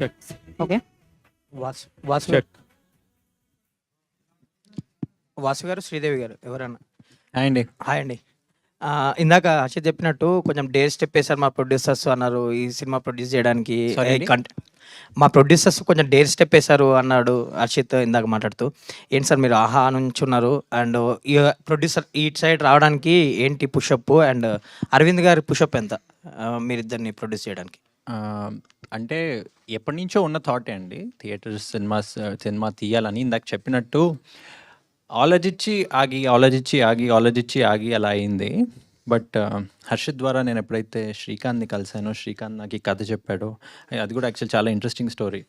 Check okay. Vasu Vasu check. Vasu garu, Sridevi గారు ఎవరన్నా? Hi అండి. హాయ్ అండి. ఇందాక హర్షిత్ చెప్పినట్టు కొంచెం డేర్ స్టెప్ వేశారు మా ప్రొడ్యూసర్స్ అన్నారు ఈ సినిమా ప్రొడ్యూస్ చేయడానికి. Sorry అండి? మా ప్రొడ్యూసర్స్ కొంచెం డేర్ స్టెప్ వేశారు అన్నాడు హర్షిత్ ఇందాక మాట్లాడుతూ. ఏంటి సార్ మీరు ఆహా నుంచి ఉన్నారు అండ్ ఈ ప్రొడ్యూసర్ ఈ సైడ్ రావడానికి ఏంటి పుషప్ అండ్ అరవింద్ గారి పుషప్ ఎంత మీరిద్దరిని ప్రొడ్యూస్ చేయడానికి? అంటే ఎప్పటి నుంచో ఉన్న థాటే అండి, థియేటర్ సినిమా తీయాలని. ఇందాక చెప్పినట్టు ఆలోచించి ఆగి అలా అయింది. బట్ హర్షిత్ ద్వారా నేను ఎప్పుడైతే శ్రీకాంత్ని కలిసానో, శ్రీకాంత్ నాకు ఈ కథ చెప్పాడో, అది కూడా యాక్చువల్ చాలా ఇంట్రెస్టింగ్ స్టోరీ.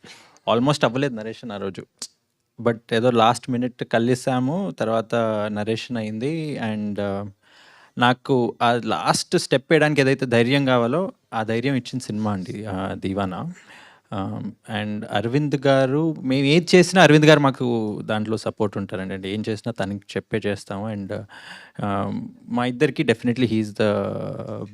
ఆల్మోస్ట్ అవ్వలేదు నరేషన్ ఆ రోజు, బట్ ఏదో లాస్ట్ మినిట్ కలిసాము, తర్వాత నరేషన్ అయింది. అండ్ నాకు ఆ లాస్ట్ స్టెప్ వేయడానికి ఏదైతే ధైర్యం కావాలో ఆ ధైర్యం ఇచ్చిన సినిమా అండి దీవానా. అండ్ అరవింద్ గారు, మేము ఏది చేసినా అరవింద్ గారు మాకు దాంట్లో సపోర్ట్ ఉంటారండి. అండ్ ఏం చేసినా తనకి చెప్పే చేస్తాము. అండ్ మా ఇద్దరికి definitely he's the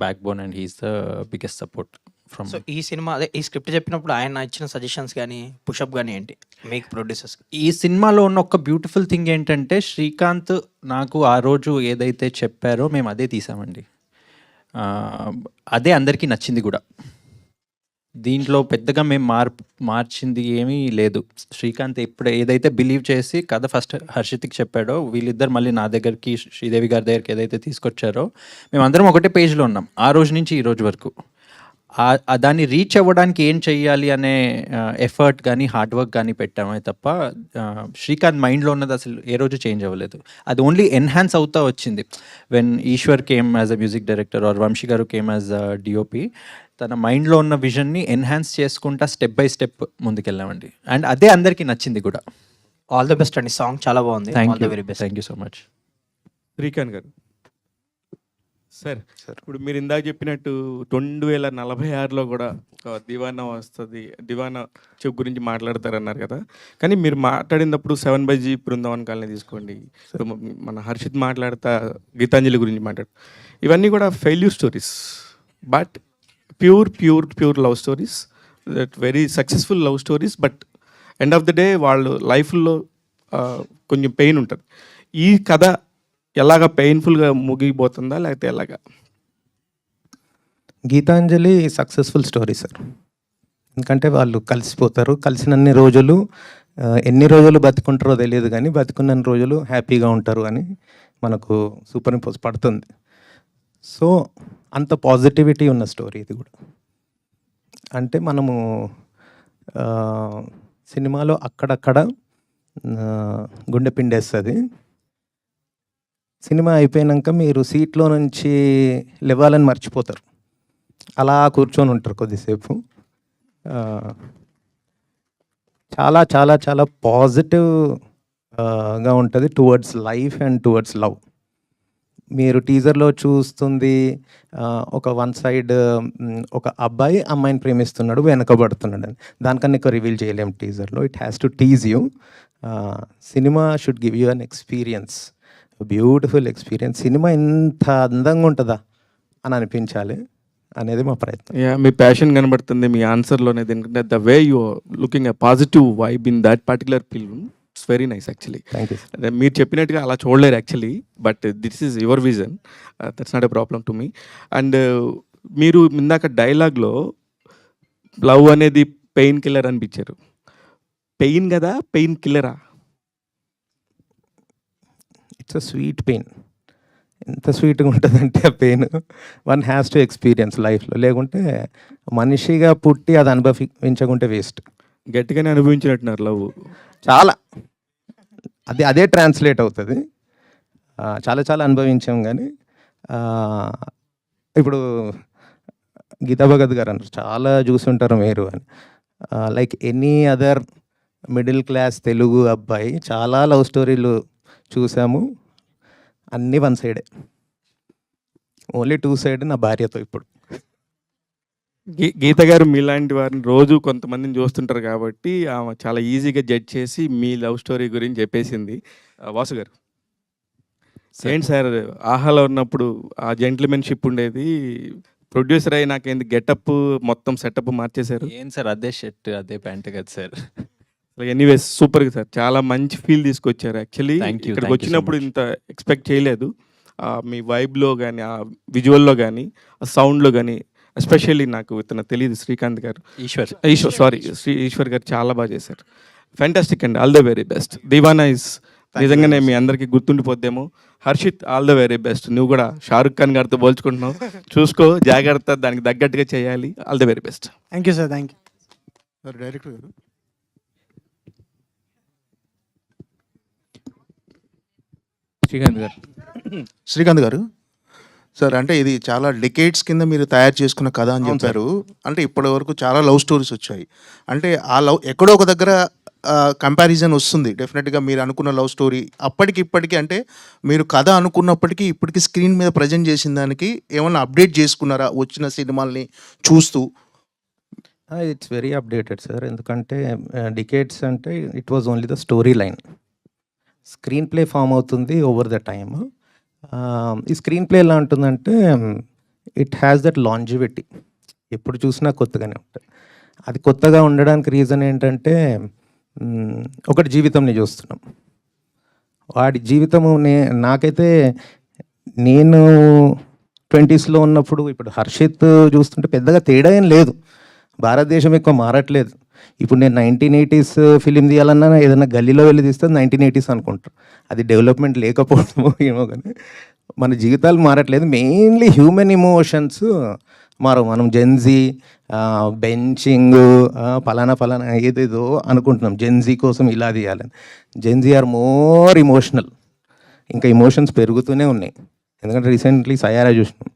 backbone and he's the biggest support from. So ఈ సినిమా అదే ఈ స్క్రిప్ట్ చెప్పినప్పుడు ఆయన ఇచ్చిన సజెషన్స్ కానీ పుషప్ కానీ ఏంటి మీకు ప్రొడ్యూసర్స్? ఈ సినిమాలో ఉన్న ఒక బ్యూటిఫుల్ థింగ్ ఏంటంటే, శ్రీకాంత్ నాకు ఆ రోజు ఏదైతే చెప్పారో మేము అదే తీసామండి. అదే అందరికీ నచ్చింది కూడా. దీంట్లో పెద్దగా మేము మార్చింది ఏమీ లేదు. శ్రీకాంత్ ఎప్పుడు ఏదైతే బిలీవ్ చేసి కథ ఫస్ట్ హర్షిత్కి చెప్పాడో, వీళ్ళిద్దరు మళ్ళీ నా దగ్గరికి, శ్రీదేవి గారి దగ్గరికి ఏదైతే తీసుకొచ్చారో, మేమందరం ఒకటే పేజ్లో ఉన్నాం ఆ రోజు నుంచి ఈ రోజు వరకు. దాన్ని రీచ్ అవ్వడానికి ఏం చెయ్యాలి అనే ఎఫర్ట్ కానీ హార్డ్ వర్క్ కానీ పెట్టామే తప్ప శ్రీకాంత్ మైండ్లో ఉన్నది అసలు ఏ రోజు చేంజ్ అవ్వలేదు. అది ఓన్లీ ఎన్హాన్స్ అవుతూ వచ్చింది. When Eshwar came as a music director or Vamsi garu came as a DOP, తన మైండ్లో ఉన్న విజన్ని ఎన్హాన్స్ చేసుకుంటా స్టెప్ బై స్టెప్ ముందుకెళ్ళామండి. అండ్ అదే అందరికీ నచ్చింది కూడా. ఆల్ ద బెస్ట్ అండి, సాంగ్ చాలా బాగుంది. Thank you, very best. Thank you so much. Srikanth garu sir, ఇప్పుడు మీరు ఇందాక చెప్పినట్టు 2046లో కూడా ఒక దివానా వస్తుంది, దివానా చెప్ గురించి మాట్లాడతారన్నారు కదా. కానీ మీరు మాట్లాడినప్పుడు 7/G బృందావన్ కాలనీ తీసుకోండి, మన హర్షిత్ మాట్లాడతా గీతాంజలి గురించి మాట్లాడు, ఇవన్నీ కూడా failure stories, but pure love stories, that very successful love stories. But end of the day వాళ్ళు లైఫ్లో కొంచెం పెయిన్ ఉంటుంది. ఈ కథ ఎలాగ పెయిన్ఫుల్గా ముగిపోతుందా లేకపోతే ఎలాగా? Gitanjali successful story sir. ఎందుకంటే వాళ్ళు కలిసిపోతారు, కలిసినన్ని రోజులు ఎన్ని రోజులు బతుకుంటారో తెలియదు, కానీ బతుకున్నన్ని రోజులు హ్యాపీగా ఉంటారు అని మనకు సూపర్ ఇంపోజ్ పడుతుంది. సో అంత పాజిటివిటీ ఉన్న స్టోరీ ఇది కూడా. అంటే మనము సినిమాలో అక్కడక్కడ గుండె పిండేస్తుంది. సినిమా అయిపోయాక మీరు సీట్లో నుంచి లేవాలని మర్చిపోతారు, అలా కూర్చొని ఉంటారు కొద్దిసేపు. చాలా చాలా చాలా పాజిటివ్గా ఉంటుంది towards life and towards love. మీరు టీజర్లో చూస్తుంది ఒక వన్ సైడ్ ఒక అబ్బాయి అమ్మాయిని ప్రేమిస్తున్నాడు, వెనకబడుతున్నాడు అని. దానికన్నా ఎక్కువ రివీల్ చేయలేము టీజర్లో. It has to tease you. Cinema should give you an experience, beautiful experience. Cinema ఇంత అందంగా ఉంటుందా అని అనిపించాలి అనేది మా ప్రయత్నం. మీ ప్యాషన్ కనబడుతుంది మీ ఆన్సర్లోనే. ఎందుకంటే the way you looking a positive vibe in that particular film, it's very nice actually. Thank you. మీరు చెప్పినట్టుగా అలా చూడలేరు actually, but this is your vision, that's not a problem to me. And మీరు ఇందాక డైలాగ్లో లవ్ అనేది pain killer అనిపించారు. Pain కదా, పెయిన్ కిల్లరా? It's a sweet pain. ఎంత స్వీట్గా ఉంటుందంటే ఆ pain one has to experience లైఫ్లో. లేకుంటే మనిషిగా పుట్టి అది అనుభవించకుంటే వేస్ట్. గట్టిగానే అనుభవించినట్టున్నారు లవ్. చాలా అదే ట్రాన్స్లేట్ అవుతుంది. చాలా చాలా అనుభవించాం. కానీ ఇప్పుడు గీతా భగత్ గారు అన్నారు, చాలా చూసుంటారు మీరు అని. Like any other middle class Telugu అబ్బాయి చాలా లవ్ స్టోరీలు చూసాము, అన్నీ వన్ సైడే. ఓన్లీ టూ సైడ్ నా భార్యతో. ఇప్పుడు గీత గారు మీలాంటి వారిని రోజు కొంతమందిని చూస్తుంటారు కాబట్టి ఆమె చాలా ఈజీగా జడ్జ్ చేసి మీ లవ్ స్టోరీ గురించి చెప్పేసింది. వాసు గారు ఏంటి సార్, ఆహాలో ఉన్నప్పుడు ఆ జెంట్మెన్షిప్ ఉండేది, ప్రొడ్యూసర్ అయ్యి నాకేంది గెటప్ మొత్తం సెటప్ మార్చేశారు. ఏం సార్ అదే షర్ట్ అదే ప్యాంట్ కదా సార్. ఎనీవేస్ సూపర్గా సార్, చాలా మంచి ఫీల్ తీసుకొచ్చారు. యాక్చువల్లీ Thank you, ఇక్కడికి thank you so వచ్చినప్పుడు much. ఇంత ఎక్స్పెక్ట్ చేయలేదు. మీ వైబ్లో కానీ, ఆ విజువల్లో కానీ, ఆ సౌండ్లో కానీ, ఎస్పెషల్లీ నాకు ఇతను తెలియదు శ్రీకాంత్ గారు, ఈశ్వర్ గారు చాలా బాగా చేశారు. ఫ్యాంటాస్టిక్ అండి, all the very best. Deewana is నిజంగానే మీ అందరికీ గుర్తుండిపోద్దేమో. Harshit, all the very best. నువ్వు కూడా షారుఖ్ ఖాన్ గారితో పోల్చుకుంటున్నావు, చూసుకో జాగ్రత్త, దానికి తగ్గట్టుగా చేయాలి. All the very best. Thank you sir, thank you sir. Director గారు, శ్రీకాంత్ గారు సార్, అంటే ఇది చాలా డికేట్స్ కింద మీరు తయారు చేసుకున్న కథ అని చెప్పారు. అంటే ఇప్పటి వరకు చాలా లవ్ స్టోరీస్ వచ్చాయి. అంటే ఆ లవ్ ఎక్కడో ఒక దగ్గర కంపారిజన్ వస్తుంది డెఫినెట్గా. మీరు అనుకున్న లవ్ స్టోరీ అప్పటికి ఇప్పటికీ, అంటే మీరు కథ అనుకున్నప్పటికీ ఇప్పటికీ స్క్రీన్ మీద ప్రజెంట్ చేసిన దానికి ఏమన్నా అప్డేట్ చేసుకున్నారా వచ్చిన సినిమాల్ని చూస్తూ? It's very updated sir. ఎందుకంటే డికేట్స్ అంటే it was only the storyline. Screenplay form అవుతుంది ఓవర్ ద టైమ్. ఈ స్క్రీన్ ప్లే ఎలా ఉంటుందంటే ఇట్ హ్యాస్ దట్ లాంజివిటీ. ఎప్పుడు చూసినా కొత్తగానే ఉంటుంది. అది కొత్తగా ఉండడానికి రీజన్ ఏంటంటే ఒకటి జీవితంని చూస్తున్నాం. వాడి జీవితము నాకైతే నేను 20sలో ఉన్నప్పుడు ఇప్పుడు హర్షిత్ చూస్తుంటే పెద్దగా తేడా ఏం లేదు. భారతదేశం ఎక్కువ మారట్లేదు. ఇప్పుడు నేను 1980s ఫిలిం తీయాలన్నా ఏదైనా గల్లీలో వెళ్ళి తీస్తే 1980s అనుకుంటారు. అది డెవలప్మెంట్ లేకపోవడము ఏమో, కానీ మన జీవితాలు మారట్లేదు. మెయిన్లీ హ్యూమన్ ఇమోషన్స్ మనం జెన్జీ బెంచింగ్ ఫలానా ఏదేదో అనుకుంటున్నాం. జెన్జీ కోసం ఇలా తీయాలని. Gen Z are more emotional. ఇంకా ఇమోషన్స్ పెరుగుతూనే ఉన్నాయి. ఎందుకంటే రీసెంట్లీ సయారా చూసినాం.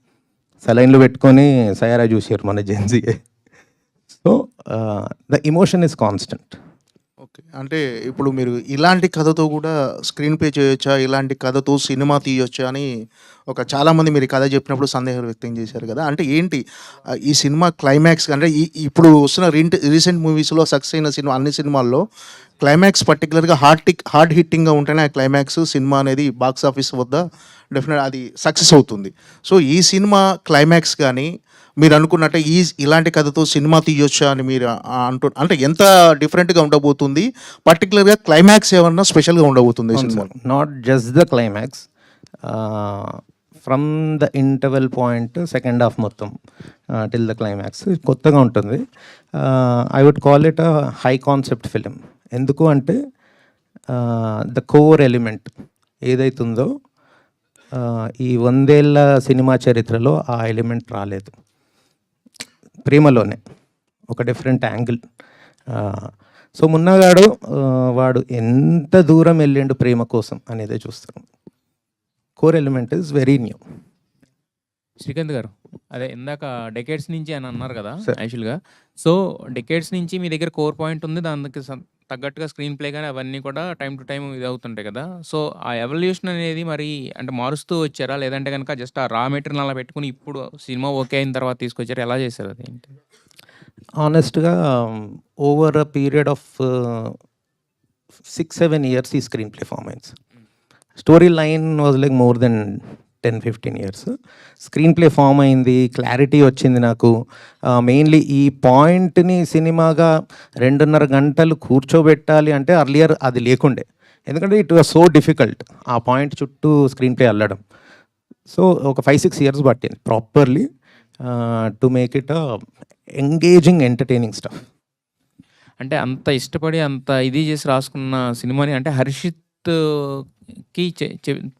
సలైన్లు పెట్టుకొని సయారా చూసారు మన Gen Z. So the emotion is constant. Okay, అంటే ఇప్పుడు మీరు ఇలాంటి కథతో కూడా స్క్రీన్ ప్లే చేయొచ్చా, ఇలాంటి కథతో సినిమా తీయొచ్చా అని చాలామంది మీరు ఈ కథ చెప్పినప్పుడు సందేహాలు వ్యక్తం చేశారు కదా. అంటే ఏంటి ఈ సినిమా క్లైమాక్స్, అంటే ఇప్పుడు వస్తున్న రీసెంట్ మూవీస్లో సక్సెస్ అయిన సినిమా అన్ని సినిమాల్లో క్లైమాక్స్ పర్టికులర్గా హార్డ్ హిట్టింగ్గా ఉంటేనే ఆ క్లైమాక్స్ సినిమా అనేది బాక్స్ ఆఫీస్ వద్ద డెఫినెట్ అది సక్సెస్ అవుతుంది. సో ఈ సినిమా క్లైమాక్స్ కానీ మీరు అనుకున్నట్టే ఇలాంటి కథతో సినిమా తీయొచ్చా అని మీరు అంటే ఎంత డిఫరెంట్గా ఉండబోతుంది, పర్టికులర్గా క్లైమాక్స్ ఏమన్నా స్పెషల్గా ఉండబోతుంది సినిమా? Not just the climax, from the interval point second half మొత్తం టిల్ ద క్లైమాక్స్ కొత్తగా ఉంటుంది. I would call it a high concept film. ఎందుకు అంటే ద కోర్ ఎలిమెంట్ ఏదైతుందో ఈ 100 ఏళ్ళ సినిమా చరిత్రలో ఆ ఎలిమెంట్ రాలేదు. ప్రేమలోనే ఒక డిఫరెంట్ యాంగిల్. సో మున్నగాడు వాడు ఎంత దూరం వెళ్ళిండు ప్రేమ కోసం అనేదే చూస్తాం. Core element is very new. Srikanth గారు, అదే ఇందాక డెకేడ్స్ నుంచి అని అన్నారు కదా యాక్చువల్గా. సో డెకేడ్స్ నుంచి మీ దగ్గర కోర్ పాయింట్ ఉంది, దానికి తగ్గట్టుగా స్క్రీన్ ప్లే కానీ అవన్నీ కూడా టైం టు టైం ఇది అవుతుంటాయి కదా. సో ఆ ఎవల్యూషన్ అనేది మరి అంటే మారుస్తూ వచ్చారా, లేదంటే కనుక జస్ట్ ఆ రా మెటీరియల్ అలా పెట్టుకుని ఇప్పుడు సినిమా ఓకే అయిన తర్వాత తీసుకొచ్చారు, ఎలా చేశారు అది ఏంటి? ఆనెస్ట్గా over a period of 6-7 years ఈ స్క్రీన్ ప్లే ఫామ్ అయింది. Story line was like more than 10-15 years. Screenplay form అయింది, క్లారిటీ వచ్చింది నాకు. మెయిన్లీ ఈ పాయింట్ని సినిమాగా 2.5 గంటలు కూర్చోబెట్టాలి అంటే అర్లియర్ అది లేకుండే. ఎందుకంటే ఇట్ వాజ్ సో డిఫికల్ట్ ఆ పాయింట్ చుట్టూ స్క్రీన్ ప్లే అల్లడం. సో ఒక 5-6 years పట్టింది properly to make it engaging entertaining stuff. అంటే అంత ఇష్టపడి అంత ఇది చేసి రాసుకున్న సినిమాని అంటే హర్షిత్కి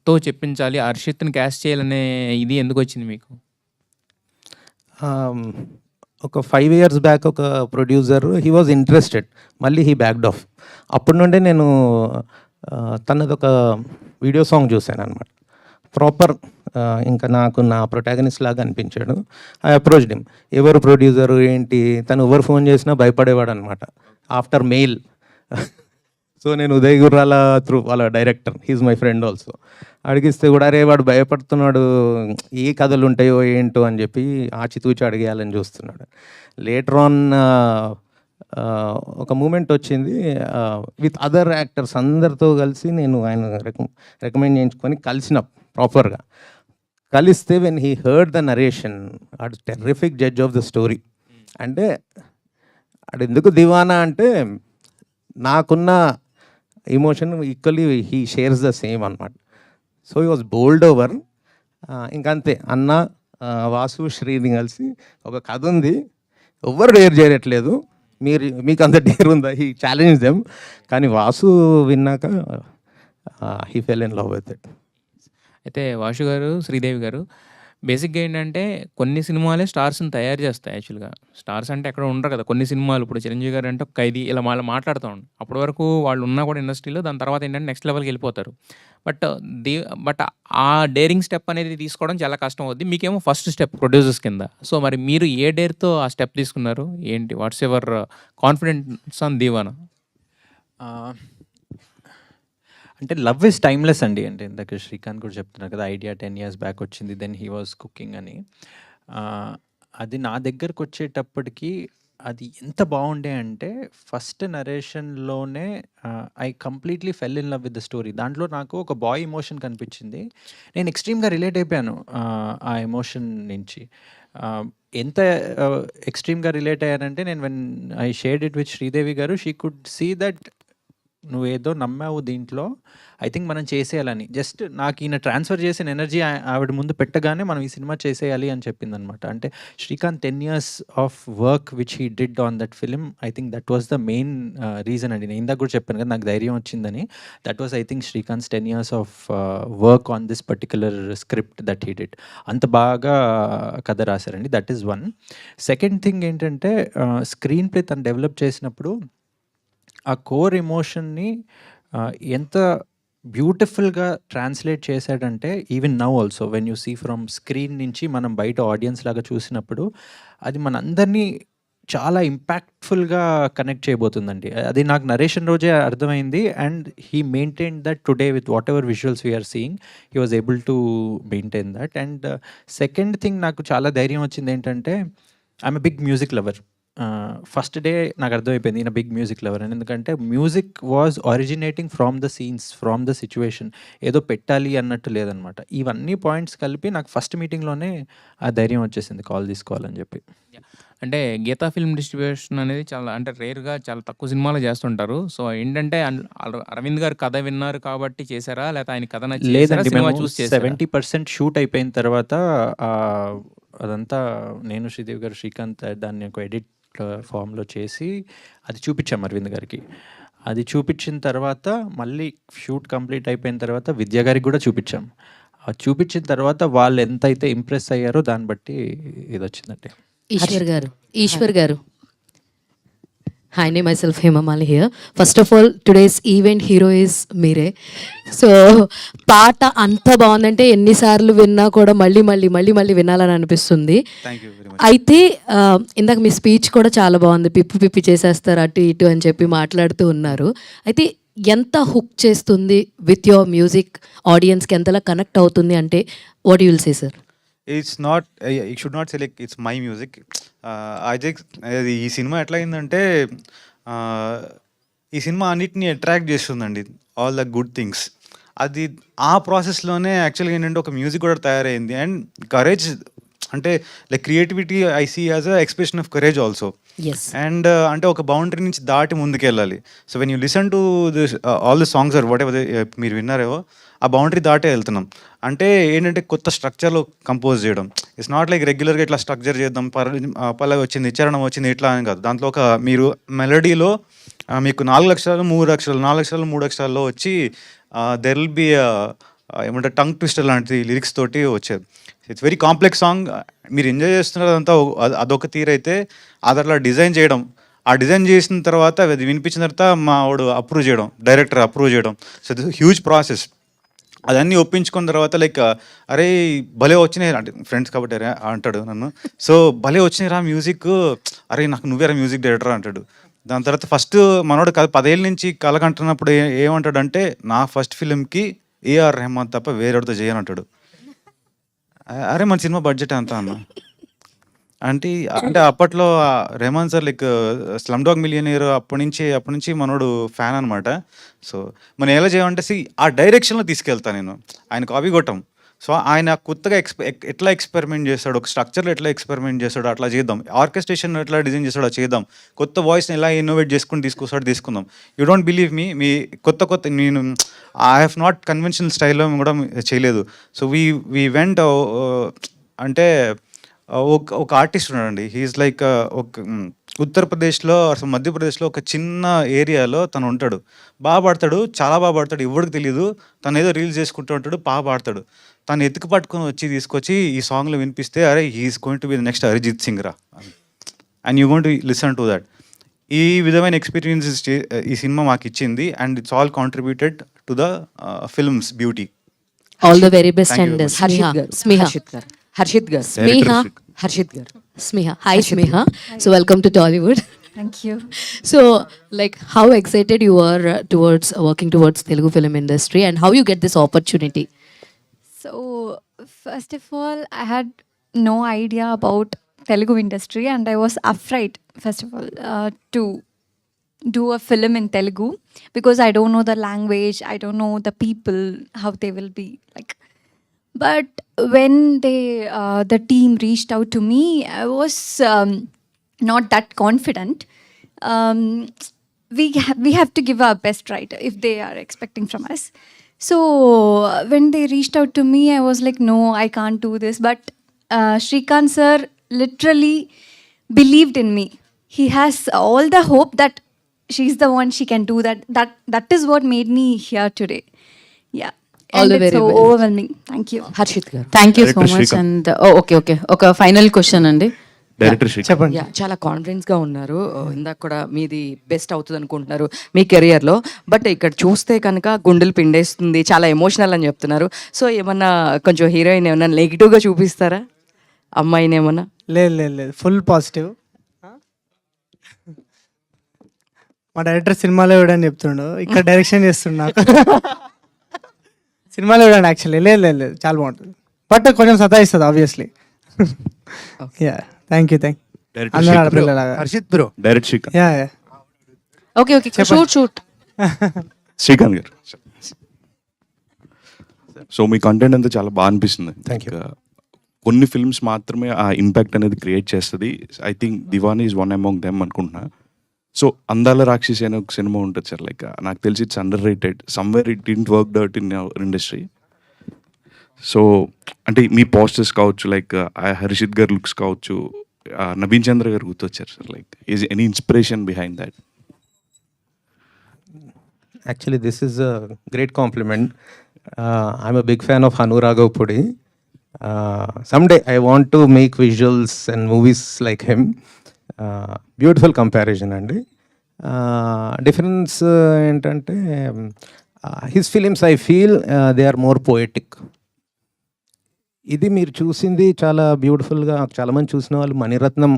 తో చెప్పించాలి, హర్షిత్ని క్యాస్ట్ చేయాలనే ఇది ఎందుకు వచ్చింది మీకు? ఒక 5 years బ్యాక్ ఒక ప్రొడ్యూసర్ హీ వాజ్ ఇంట్రెస్టెడ్, మళ్ళీ హీ బ్యాక్డ్ ఆఫ్. అప్పటి నుండే నేను తనది ఒక వీడియో సాంగ్ చూశాను అనమాట. ప్రాపర్ ఇంకా నాకు నా ప్రొటాగనిస్ట్ లాగా అనిపించాడు. I approached him. ఎవరు ప్రొడ్యూసరు ఏంటి, తను ఎవరు ఫోన్ చేసినా భయపడేవాడు అనమాట ఆఫ్టర్ మెయిల్. సో నేను ఉదయ్ గుర్రాల త్రూ వాళ్ళ director, he's my friend also, అడిగిస్తే కూడా అరే వాడు భయపడుతున్నాడు, ఏ కథలు ఉంటాయో ఏంటో అని చెప్పి ఆచితూచి అడిగేయాలని చూస్తున్నాడు. లేటర్ ఆన్ ఒక మూమెంట్ వచ్చింది విత్ అదర్ యాక్టర్స్ అందరితో కలిసి నేను ఆయన రికమెండ్ చేయించుకొని కలిసిన ప్రాపర్గా కలిస్తే when he heard the narration ఆడు terrific judge of the story. అంటే ఆడు ఎందుకు దివానా అంటే నాకున్న emotion equally he shares the same అనమాట. So he was bowled over. ఇంకంతే అన్న వాసు శ్రీని కలిసి ఒక కథ ఉంది, ఎవ్వరు డేర్ చేయట్లేదు, మీకు అంత డేర్ ఉందా, హీ ఛాలెంజ్ దెమ్. కానీ వాసు విన్నాక he fell in love with it. అయితే వాసు గారు, శ్రీదేవి గారు బేసిక్‌గా ఏంటంటే కొన్ని సినిమాలే స్టార్స్‌ని తయారు చేస్తాయి యాక్చువల్‌గా. స్టార్స్ అంటే ఎక్కడ ఉండరు కదా! కొన్ని సినిమాలు ఇప్పుడు 'చిరంజీవి' గారు అంటే ఒక 'ఖైదీ' ఇలా వాళ్ళు మాట్లాడుతూ ఉంటారు. అప్పటి వరకు వాళ్ళు ఉన్నా కూడా ఇండస్ట్రీలో దాని తర్వాత ఏంటంటే నెక్స్ట్ లెవెల్‌కి వెళ్ళిపోతారు. బట్ బట్ ఆ డేరింగ్ స్టెప్ అనేది తీసుకోవడం చాలా కష్టం అవుద్ది. మీకేమో ఫస్ట్ స్టెప్ ప్రొడ్యూసర్స్ కింద. సో మరి మీరు ఏ డేర్‌తో ఆ స్టెప్ తీసుకున్నారు? ఏంటి? What's your confidence on 'Deewana'? అంటే లవ్ ఇస్ టైమ్లెస్ అండి. అంటే ఇందాక శ్రీకాంత్ కూడా చెప్తున్నారు కదా, ఐడియా 10 years బ్యాక్ వచ్చింది, దెన్ హీ వాజ్ కుకింగ్ అని. అది నా దగ్గరకు వచ్చేటప్పటికి అది ఎంత బాగుండే అంటే ఫస్ట్ నరేషన్లోనే I completely fell in love with the story. దాంట్లో నాకు ఒక బాయ్ ఎమోషన్ కనిపించింది. నేను ఎక్స్ట్రీమ్గా రిలేట్ అయిపోయాను ఆ ఎమోషన్ నుంచి. ఎంత ఎక్స్ట్రీమ్గా రిలేట్ అయ్యానంటే నేను when I shared it with Sridevi గారు, షీ కుడ్ సీ దట్ నువ్వేదో నమ్మావు దీంట్లో, ఐ థింక్ మనం చేసేయాలని. జస్ట్ నాకు ఈయన ట్రాన్స్ఫర్ చేసిన ఎనర్జీ ఆవిడ ముందు పెట్టగానే మనం ఈ సినిమా చేసేయాలి అని చెప్పిందనమాట. అంటే Srikanth 10 years of work which he did on that film, I think that was the main reason అండి. నేను ఇందాక కూడా చెప్పాను కదా నాకు ధైర్యం వచ్చిందని. That was I think Srikanth 10 years of work on this particular script that he did. అంత బాగా కథ రాశారండి. That is one. Second thing ఏంటంటే స్క్రీన్ ప్లే తను డెవలప్ చేసినప్పుడు ఆ కోర్ ఎమోషన్ని ఎంత బ్యూటిఫుల్గా ట్రాన్స్లేట్ చేశాడంటే even now also when you see from screen నుంచి మనం బయట ఆడియన్స్ లాగా చూసినప్పుడు అది మనందరినీ చాలా ఇంపాక్ట్ఫుల్గా కనెక్ట్ చేయబోతుందండి. అది నాకు నరేషన్ రోజే అర్థమైంది. And he maintain that today with whatever visuals we're seeing, he was able to maintain that. And second thing నాకు చాలా ధైర్యం వచ్చింది ఏంటంటే I'm a big music lover. First day నాకు అర్థమైపోయింది ఈయన బిగ్ మ్యూజిక్ లవర్ అని. ఎందుకంటే music was originating from the scenes, from the situation, ఏదో పెట్టాలి అన్నట్టు లేదనమాట. ఇవన్నీ పాయింట్స్ కలిపి నాకు ఫస్ట్ మీటింగ్లోనే ఆ ధైర్యం వచ్చేసింది కాల్ తీసుకోవాలని చెప్పి. అంటే గీతా ఫిల్మ్ డిస్ట్రిబ్యూషన్ అనేది చాలా అంటే రేర్‌గా చాలా తక్కువ సినిమాలు చేస్తుంటారు. సో ఏంటంటే అరవింద్ గారు కథ విన్నారు కాబట్టి చేశారా? లేకపోతే ఆయన కథ నచ్చి చేశారా? లేదండి, సినిమా మేము చూసి చేశారా? 70% షూట్ అయిపోయిన తర్వాత అదంతా నేను, శ్రీదేవి గారు, శ్రీకాంత్ దాన్ని ఒక ఎడిట్ ఫామ్లో చేసి అది చూపించాం అరవింద్ గారికి. అది చూపించిన తర్వాత మళ్ళీ షూట్ కంప్లీట్ అయిపోయిన తర్వాత విద్యా గారికి కూడా చూపించాం. అది చూపించిన తర్వాత వాళ్ళు ఎంతైతే ఇంప్రెస్ అయ్యారో దాన్ని బట్టి ఇది వచ్చిందండి. ఈశ్వర్ గారు, hi, name myself Hema Mali here. First of all, today's event hero is మీరే. సో పాట అంత బాగుందంటే ఎన్నిసార్లు విన్నా కూడా మళ్ళీ మళ్ళీ మళ్ళీ మళ్ళీ వినాలని అనిపిస్తుంది. అయితే ఇందాక మీ స్పీచ్ కూడా చాలా బాగుంది, పిప్పి పిప్పి చేసేస్తారు అటు ఇటు అని చెప్పి మాట్లాడుతూ ఉన్నారు. అయితే ఎంత హుక్ చేస్తుంది విత్ యువర్ మ్యూజిక్, ఆడియన్స్కి ఎంతలా కనెక్ట్ అవుతుంది అంటే what you will say sir? It's not, you should not say like it's my music. అది ఈ సినిమా ఎట్లా అయిందంటే ఈ సినిమా అన్నిటిని అట్రాక్ట్ చేస్తుందండి, ఆల్ ద గుడ్ థింగ్స్. అది ఆ ప్రాసెస్లోనే యాక్చువల్గా ఏంటంటే ఒక మ్యూజిక్ కూడా తయారైంది. అండ్ కరేజ్ అంటే like creativity I see as a expression of courage also. And అంటే ఒక బౌండరీ నుంచి దాటి ముందుకెళ్ళాలి. So when you listen to this all the songs or whatever మీరు విన్నారేవో, ఆ బౌండరీ దాటే వెళ్తున్నాం. అంటే ఏంటంటే కొత్త స్ట్రక్చర్లో కంపోజ్ చేయడం. ఇట్స్ నాట్ లైక్ రెగ్యులర్గా ఇట్లా స్ట్రక్చర్ చేద్దాం, పల్లవి వచ్చింది, చరణం వచ్చింది, ఇట్లా అని కాదు. దాంట్లో ఒక మీరు మెలడీలో మీకు 4 అక్షరాలు 3 అక్షరాలు 4 అక్షరాలు 3 అక్షరాల్లో వచ్చి దెర్ విల్ బి ఏమంటారు టంగ్ ట్విస్టర్ లాంటి లిరిక్స్ తోటి వచ్చేది. It's very complex song. మీరు ఎంజాయ్ చేస్తున్నారు అదంతా, అదొక తీరైతే అది అట్లా డిజైన్ చేయడం, ఆ డిజైన్ చేసిన తర్వాత అది వినిపించిన తర్వాత మా వాడు అప్రూవ్ చేయడం, డైరెక్టర్ అప్రూవ్ చేయడం. So this huge process. అదన్నీ ఒప్పించుకున్న తర్వాత లైక్ అరే భలే వచ్చినాయి అంటే ఫ్రెండ్స్ కాబట్టి అరే అంటాడు నన్ను. సో భలే వచ్చినాయి రా మ్యూజిక్, అరే నాకు నువ్వేరా మ్యూజిక్ డైరెక్టర్ అంటాడు. దాని తర్వాత ఫస్ట్ మనోడు 10 ఏళ్ళ నుంచి కలకంటున్నప్పుడు ఏమంటాడంటే నా ఫస్ట్ ఫిలింకి ఏఆర్ రెహమాన్ తప్ప వేరేవాడితో చేయను అంటాడు. అరే మన సినిమా బడ్జెట్ ఎంత అన్న అంటే అప్పట్లో Rahman sir like Slumdog Millionaire అప్పటి నుంచి మనోడు ఫ్యాన్ అనమాట. సో మనం ఎలా చేయాలంటే ఆ డైరెక్షన్లో తీసుకెళ్తాను నేను, ఆయన కాపీ కొట్టాం. సో ఆయన కొత్తగా ఎట్లా ఎక్స్పెరిమెంట్ చేస్తాడు, ఒక స్ట్రక్చర్లో ఎట్లా ఎక్స్పెరిమెంట్ చేస్తాడు అట్లా చేద్దాం, ఆర్కెస్ట్రేషన్ ఎట్లా డిజైన్ చేస్తాడో చేద్దాం, కొత్త వాయిస్ని ఎలా ఇన్నోవేట్ చేసుకుని తీసుకుందాం. యూ డోంట్ బిలీవ్ మీ కొత్త నేను ఐ హ్యావ్ నాట్ కన్వెన్షనల్ స్టైల్లో కూడా చేయలేదు. సో వీ వెంట్ అంటే ఒక ఆర్టిస్ట్ ఉన్నాడండి, హీఈస్ లైక్ ఒక ఉత్తరప్రదేశ్లో అసలు మధ్యప్రదేశ్లో ఒక చిన్న ఏరియాలో తను ఉంటాడు, బాగా పాడతాడు, చాలా బాగా పాడతాడు, ఎవరికి తెలియదు, తను ఏదో రీల్స్ చేసుకుంటూ ఉంటాడు, బాగా పాడతాడు. తను ఎత్తుకు పట్టుకొని తీసుకొచ్చి ఈ సాంగ్లో వినిపిస్తే అరే he's going to be the next Arijit Singh రా, and you going to listen to that. ఈ విధమైన ఎక్స్పీరియన్సెస్ ఈ సినిమా మాకు ఇచ్చింది, and it's all contributed to the film's beauty. All the very best. Thank you and very Harshit గారు Smeha. Hi Smeha. So welcome to Tollywood. Thank you. So like how excited you are towards working towards Telugu film industry and how you get this opportunity? So first of all, I had no idea about Telugu industry and I was afraid first of all to do a film in Telugu because I don't know the language, I don't know the people, how they will be like. But when the team reached out to me, I was not that confident. We have to give our best, right, if they are expecting from us. So when they reached out to me, I was like, no, I can't do this. But Shrikant sir literally believed in me. He has all the hope that she's the one, she can do that. That is what made me here today. Yeah. All And the it's very so best. overwhelming. Thank you. Harshit గారు thank you so Director మచ్. Shrikant. And okay ఒక final question అండి. Director Srikanth. చెప్పండి. Yeah, చాలా confidence గా ఉన్నారు. ఇందాక కూడా మీది బెస్ట్ అవుతుంది అనుకుంటున్నారు మీ కెరియర్ లో, బట్ ఇక్కడ చూస్తే కనుక గుండెలు పిండేస్తుంది, చాలా ఎమోషనల్ అని చెప్తున్నారు. సో ఏమన్నా కొంచెం హీరోయిన్ ఏమన్నా నెగిటివ్ గా చూపిస్తారా అమ్మాయిని ఏమన్నా? లేదు ఫుల్ పాజిటివ్. మా డైరెక్టర్ సినిమాలో ఇవ్వడని చెప్తుండు, ఇక్కడ డైరెక్షన్ చేస్తుండు నాకు. సినిమాలో ఇవ్వడండి యాక్చువల్లీ. లేదు చాలా బాగుంటుంది, బట్ కొంచెం సతాయిస్తుంది obviously. Yeah thank you director అందరూ శ్రీకాంత్. ఆడపిల్లలాగా. Harshit bro, direct Srikanth. Yeah okay shoot Srikanth గారు, సో మీ కంటెంట్ అంతా చాలా బాగా అనిపిస్తుంది. Thank you. కొన్ని ఫిల్మ్స్ మాత్రమే ఆ ఇంపాక్ట్ అనేది క్రియేట్ చేస్తుంది. I think Diwani is one among them అనుకుంటున్నా. సో అందాల రాక్షసి అనే ఒక సినిమా ఉంటుంది సార్, లైక్ నాకు తెలిసి it's underrated, somewhere it didn't work out in our industry. So అంటే మీ పోస్టర్స్ కావచ్చు, లైక్ హర్షిత్ గారు లుక్స్ కావచ్చు, నవీన్ చంద్ర గారు గుర్తొచ్చారు sir. Like is any inspiration behind that? Actually, this is a great compliment. I'm a big fan of Hanu Raghav Pudi. Someday I want to make visuals and movies like him. Beautiful comparison అండి. Difference ఏంటంటే his films I feel they are more poetic. ఇది మీరు చూసింది చాలా బ్యూటిఫుల్గా, చాలామంది చూసిన వాళ్ళు మణిరత్నం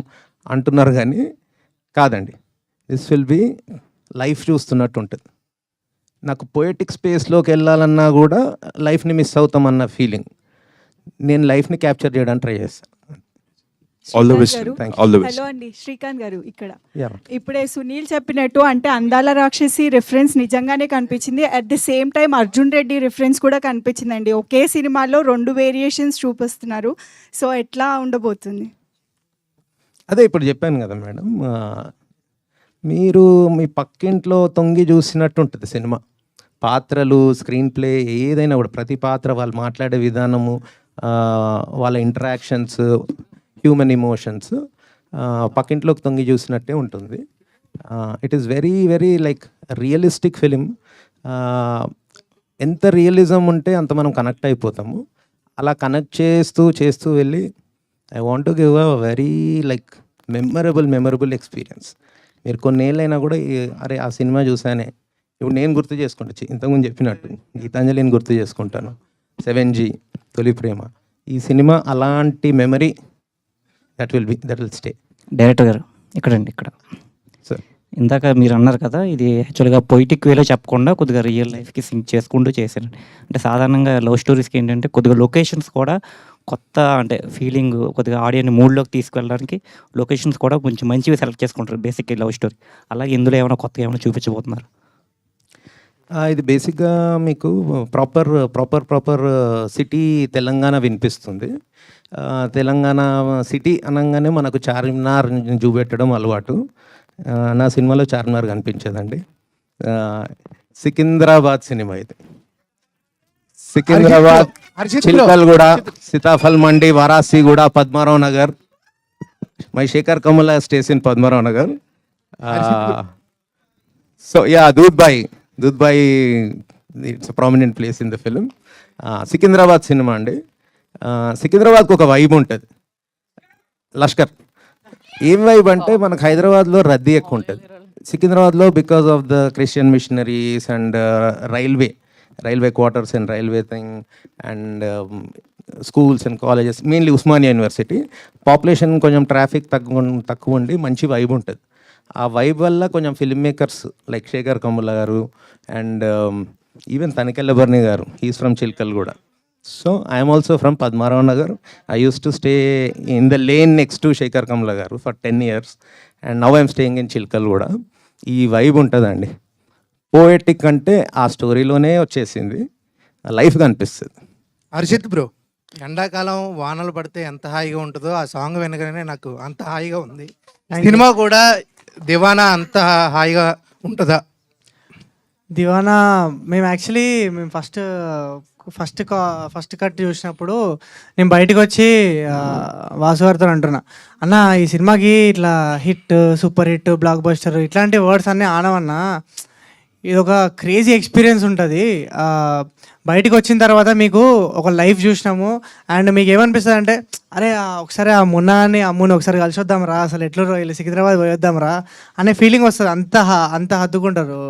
అంటున్నారు కానీ కాదండి. దిస్ విల్ బి లైఫ్ చూస్తున్నట్టు ఉంటుంది. నాకు పోయటిక్ స్పేస్లోకి వెళ్ళాలన్నా కూడా లైఫ్ని మిస్ అవుతామన్న ఫీలింగ్. నేను లైఫ్ని క్యాప్చర్ చేయడానికి ట్రై చేస్తాను. All the best. Thank you. All the best. Hello అండి, శ్రీకాంత్ గారు ఇక్కడ. Yeah. ఇప్పుడే సునీల్ చెప్పినట్టు అంటే అందాల రాక్షసి రిఫరెన్స్ నిజంగానే కనిపించింది. At the same time Arjun Reddy reference కూడా కనిపించిందండి. ఒకే సినిమాలో 2 వేరియేషన్స్ చూపిస్తున్నారు. సో ఎట్లా ఉండబోతుంది? అదే ఇప్పుడు చెప్పాను కదా మేడం, మీరు మీ పక్కింట్లో తొంగి చూసినట్టు ఉంటుంది సినిమా. పాత్రలు, స్క్రీన్ ప్లే, ఏదైనా కూడా ప్రతి పాత్ర వాళ్ళు మాట్లాడే విధానము, వాళ్ళ ఇంటరాక్షన్స్, హ్యూమన్ ఎమోషన్స్ పక్కింట్లోకి తొంగి చూసినట్టే ఉంటుంది. It is very very like realistic film. ఎంత రియలిజం ఉంటే అంత మనం కనెక్ట్ అయిపోతాము. అలా కనెక్ట్ చేస్తూ వెళ్ళి I want to give a very like memorable experience. మీరు కొన్నేళ్ళైనా కూడా అరే ఆ సినిమా చూసానే, ఇప్పుడు నేను గుర్తు చేసుకుంటా, ఇంతకుముందు చెప్పినట్టు గీతాంజలిని గుర్తు చేసుకుంటాను, 7G, తొలి ప్రేమ. ఈ సినిమా అలాంటి memory that will stay. Director గారు ఇక్కడ సార్, ఇందాక మీరు అన్నారు కదా, ఇది యాక్చువల్గా పొయిటిక్ వేలో చెప్పకుండా కొద్దిగా రియల్ లైఫ్కి సింక్ చేసుకుంటూ చేశారు. అంటే సాధారణంగా లవ్ స్టోరీస్కి ఏంటంటే కొద్దిగా లొకేషన్స్ కూడా కొత్త, అంటే ఫీలింగ్ కొద్దిగా ఆడియన్ మూడ్లోకి తీసుకెళ్ళడానికి లొకేషన్స్ కూడా కొంచెం మంచివి సెలెక్ట్ చేసుకుంటారు బేసిక్గా లవ్ స్టోరీ. అలాగే ఇందులో ఏమైనా కొత్తగా ఏమైనా చూపించబోతున్నారు? ఇది బేసిక్గా మీకు ప్రాపర్ సిటీ తెలంగాణ వినిపిస్తుంది. తెలంగాణ సిటీ అనగానే మనకు చార్మినార్ చూపెట్టడం అలవాటు. నా సినిమాలో చార్మినార్ కనిపించదండి. సికింద్రాబాద్ సినిమా ఇది. Secunderabad, Chilkalguda, Sitaphal Mandi, Warasiguda, Padmarao Nagar. My Sekhar Kammula stays in Padmarao Nagar. So yeah, దూద్బాయి it's prominent place in the film. Secunderabad cinema అండి. సికింద్రాబాద్కి ఒక వైబ్ ఉంటుంది. లష్కర్ ఏం వైబ్ అంటే మనకు హైదరాబాద్లో రద్దీ ఎక్కువ ఉంటుంది. సికింద్రాబాద్లో because of the Christian missionaries and railway quarters and railway thing and schools and colleges, mainly Osmania University. Population కొంచెం ట్రాఫిక్ తక్కువ ఉండి మంచి వైబ్ ఉంటుంది. ఆ వైబ్ వల్ల కొంచెం filmmakers like Shekhar Kammula garu and even Tanikella Bharani garu, he's from Chilkalguda. So I'm also from Padmarao Nagar. I use to stay in the lane next to Shekhar Kammula garu for 10 years and now I'm staying in Chilkalguda. ఈ vibe ఉంటుందండి. పోయెటిక్ అంటే ఆ స్టోరీలోనే వచ్చేసింది, లైఫ్ కనిపిస్తుంది. హర్షిత్ బ్రో, ఎండాకాలం వానలు పడితే ఎంత హాయిగా ఉంటుందో ఆ సాంగ్ వినగానే నాకు అంత హాయిగా ఉంది. సినిమా కూడా దివానా అంత హాయిగా ఉంటుందా? దివానా మేము యాక్చువల్లీ ఫస్ట్ కట్ చూసినప్పుడు నేను బయటకు వచ్చి వాసు గారితో అంటున్నా, అన్న ఈ సినిమాకి ఇట్లా hit, super hit, block buster ఇట్లాంటి వర్డ్స్ అన్నీ ఆనవన్నా. ఇది ఒక క్రేజీ ఎక్స్పీరియన్స్ ఉంటుంది. బయటకు వచ్చిన తర్వాత మీకు ఒక లైఫ్ చూసినాము అండ్ మీకు ఏమనిపిస్తుంది అంటే, అరే ఒకసారి ఆ మున్నాని అమ్ముని ఒకసారి కలిసి వద్దాం రా, అసలు ఎట్లా వెళ్ళి సికింద్రాబాద్ పోయొద్దాం రా అనే ఫీలింగ్ వస్తుంది. అంత హద్దుకుంటారు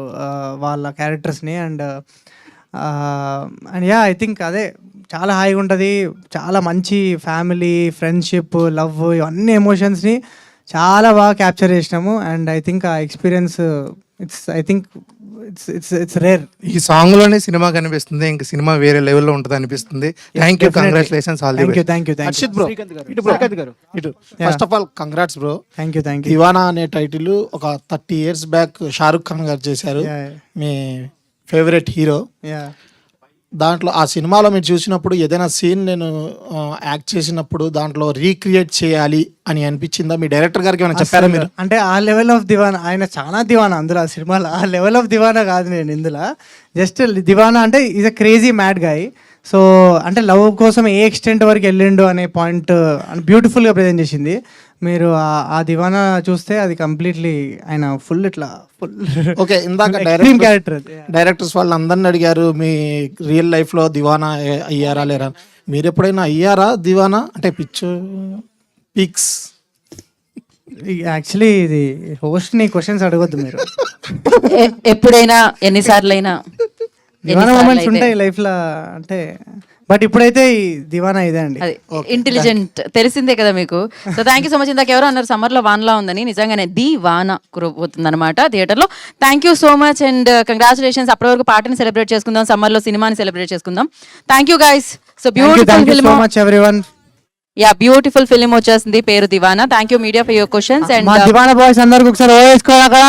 వాళ్ళ క్యారెక్టర్స్ని. అండ్ యా, ఐ థింక్ అదే చాలా హాయిగా ఉంటుంది. చాలా మంచి ఫ్యామిలీ, ఫ్రెండ్షిప్, లవ్ ఇవన్నీ ఎమోషన్స్ని చాలా బాగా క్యాప్చర్ చేసినాము. అండ్ ఐ థింక్ ఆ ఎక్స్పీరియన్స్ ఇట్స్ రేర్. ఈ సాంగ్ లోనే సినిమా కనిపిస్తుంది, ఇంకా సినిమా వేరే లెవెల్లో ఉంటుంది అనిపిస్తుంది. Thank you, congratulations, all the best. Thank you. Harshith bro, ఇటు first of all congrats bro. Thank you. Deewana అనే టైటిల్ ఒక 30 years బ్యాక్ షారుఖ్ ఖాన్ గారు చేశారు, మీ ఫేవరెట్ హీరో. దాంట్లో ఆ సినిమాలో మీరు చూసినప్పుడు ఏదైనా సీన్ నేను యాక్ట్ చేసినప్పుడు దాంట్లో రీక్రియేట్ చేయాలి అని అనిపించిందా? మీ డైరెక్టర్ గారికి ఏమైనా చెప్పారా మీరు? అంటే ఆ లెవెల్ ఆఫ్ దివానా, ఆయన చాలా దివానా అందులో ఆ సినిమాలో. ఆ లెవెల్ ఆఫ్ దివానా కాదు నేను ఇందులో. జస్ట్ దివానా అంటే is a crazy mad guy. So అంటే లవ్ కోసం ఏ ఎక్స్టెంట్ వరకు వెళ్ళిండు అనే పాయింట్ బ్యూటిఫుల్గా ప్రజెంట్ చేసింది. మీరు ఆ దివానా చూస్తే అది కంప్లీట్లీ ఆయన ఫుల్ ఓకే. ఇందాక డైరెక్టర్స్ వాళ్ళు అందరిని అడిగారు మీ రియల్ లైఫ్లో దివానా అయ్యారా లేరా. మీరు ఎప్పుడైనా అయ్యారా దివానా? అంటే పిక్స్ యాక్చువల్లీ ఇది హోస్ట్ని క్వశ్చన్స్ అడగొద్దు మీరు. ఎప్పుడైనా, ఎన్నిసార్లు అయినా దివానా మూమెంట్స్ ఉంటాయి లైఫ్లో అంటే, బట్ ఇప్పుడైతే ఈ దివానా ఇదే అండి. ఇంటెలిజెంట్ తెలిసిందే కదా మీకు. So thank you so much. ఇందాక ఎవరో అన్నారు సమ్మర్లో వానలా ఉందని, నిజంగానే ది వాన కురబోతుంది అనమాట థియేటర్లో. Thank you so much and congratulations. అప్పటి వరకు పాటని సెలబ్రేట్ చేసుకుందాం, సమ్మర్లో సినిమాని సెలబ్రేట్ చేసుకుందాం. Thank you guys. So beautiful film, yeah beautiful film వచ్చేసింది, పేరు Deewana. Thank you media for your questions. And Deewana boys అందరికి ఒకసారి వేసుకోవాలి అక్కడ.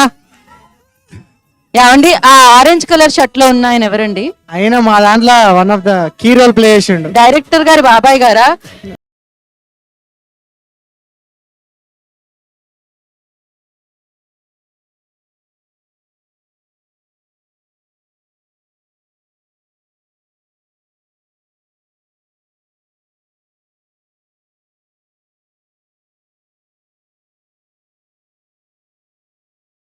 ఏమండి ఆ ఆరెంజ్ కలర్ షర్ట్ లో ఉన్న ఆయన ఎవరండి? అయినా మా దాంట్లో one of the key role play చేసిండు, డైరెక్టర్ గారి బాబాయ్ గారా?